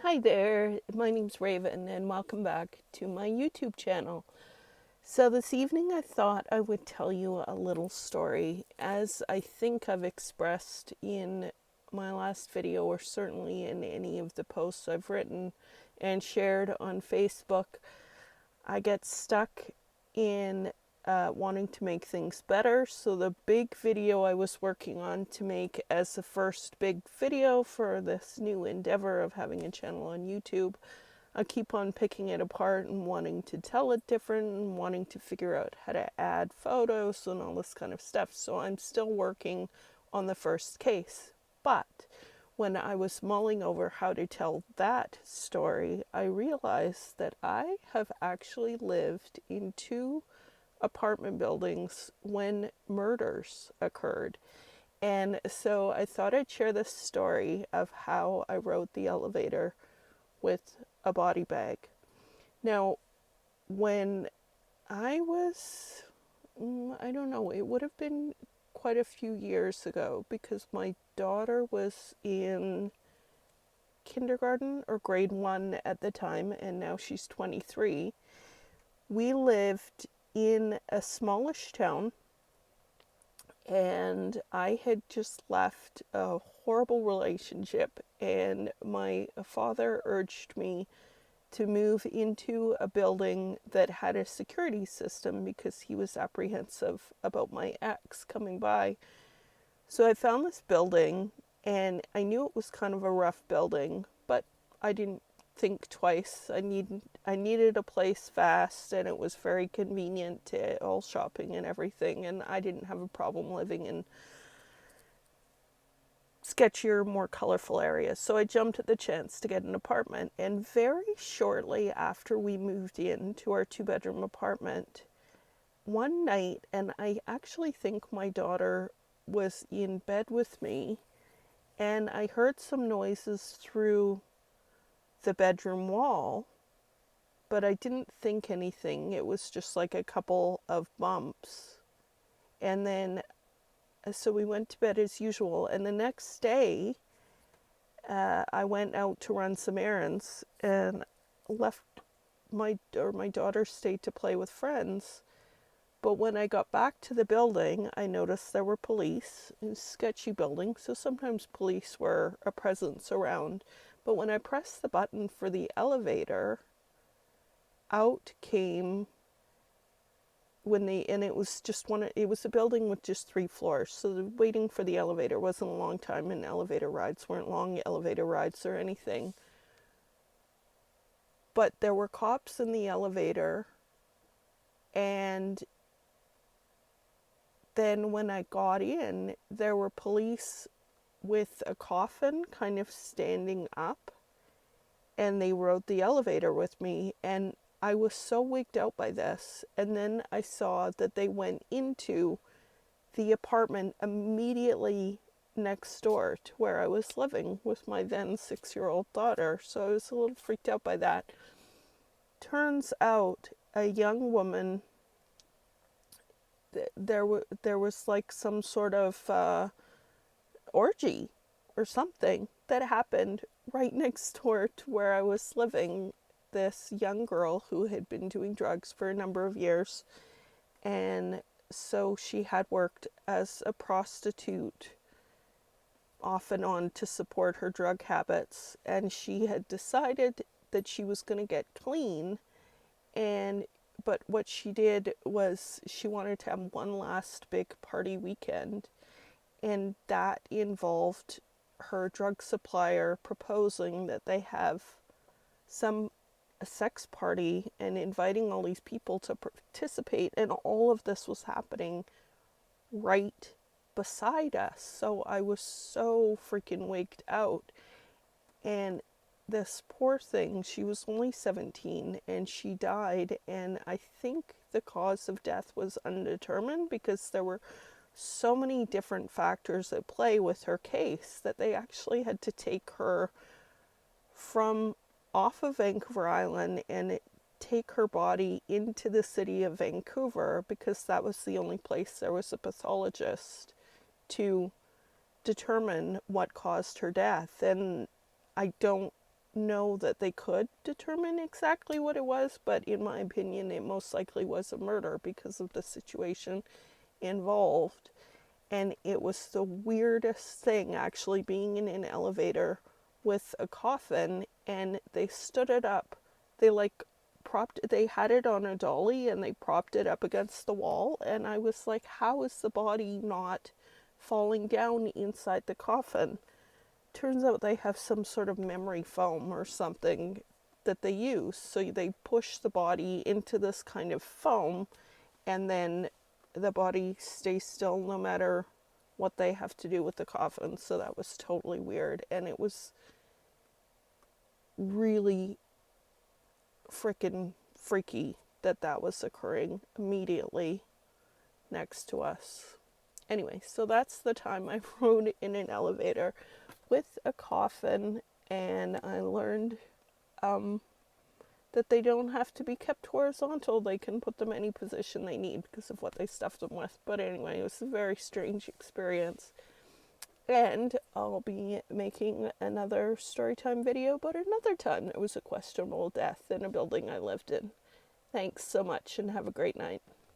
Hi there, my name's Raven, and welcome back to my YouTube channel. So, this evening I thought I would tell you a little story, as I think I've expressed in my last video, or certainly in any of the posts I've written and shared on Facebook. I get stuck in wanting to make things better. So the big video I was working on to make as the first big video for this new endeavor of having a channel on YouTube, I keep on picking it apart and wanting to tell it different and wanting to figure out how to add photos and all this kind of stuff. So I'm still working on the first case. But when I was mulling over how to tell that story, I realized that I have actually lived in two apartment buildings when murders occurred. And so I thought I'd share this story of how I rode the elevator with a body bag. Now, when I was, I don't know, it would have been quite a few years ago because my daughter was in kindergarten or grade 1 at the time, and now she's 23. We lived in a smallish town, and I had just left a horrible relationship, and my father urged me to move into a building that had a security system because he was apprehensive about my ex coming by. So I found this building, and I knew it was kind of a rough building, but I didn't think twice. I needed a place fast, and it was very convenient to all shopping and everything, and I didn't have a problem living in sketchier, more colorful areas. So I jumped at the chance to get an apartment, and very shortly after we moved into our 2-bedroom apartment, one night, and I actually think my daughter was in bed with me, and I heard some noises through the bedroom wall, but I didn't think anything. It was just like a couple of bumps. And then, so we went to bed as usual. And the next day, I went out to run some errands and left my daughter stayed to play with friends. But when I got back to the building, I noticed there were police. It was a sketchy building, so sometimes police were a presence around. But when I pressed the button for the elevator, out came and it was just it was a building with just 3 floors. So waiting for the elevator wasn't a long time, and elevator rides weren't long elevator rides or anything. But there were cops in the elevator, and then when I got in, there were police with a coffin kind of standing up, and they rode the elevator with me, and I was so wigged out by this. And then I saw that they went into the apartment immediately next door to where I was living with my then 6-year-old daughter. So I was a little freaked out by that. Turns out a young woman, there was like some sort of orgy or something that happened right next door to where I was living. This young girl who had been doing drugs for a number of years, and so she had worked as a prostitute off and on to support her drug habits, and she had decided that she was going to get clean. But what she did was she wanted to have one last big party weekend, and that involved her drug supplier proposing that they have a sex party and inviting all these people to participate, and all of this was happening right beside us. So I was so freaking wigged out. And this poor thing, she was only 17, and she died, and I think the cause of death was undetermined because there were so many different factors at play with her case that they actually had to take her from off of Vancouver Island and take her body into the city of Vancouver, because that was the only place there was a pathologist to determine what caused her death. And I don't know that they could determine exactly what it was, but in my opinion, it most likely was a murder because of the situation involved. And it was the weirdest thing, actually, being in an elevator with a coffin, and they stood it up. They like they had it on a dolly and they propped it up against the wall, and I was like, how is the body not falling down inside the coffin? Turns out they have some sort of memory foam or something that they use. So they push the body into this kind of foam, and then the body stays still no matter what they have to do with the coffin. So that was totally weird. And it was really freaking freaky that that was occurring immediately next to us. Anyway, so that's the time I rode in an elevator with a coffin, and I learned that they don't have to be kept horizontal. They can put them any position they need because of what they stuffed them with. But anyway, it was a very strange experience. And I'll be making another storytime video, but another time there was a questionable death in a building I lived in. Thanks so much and have a great night.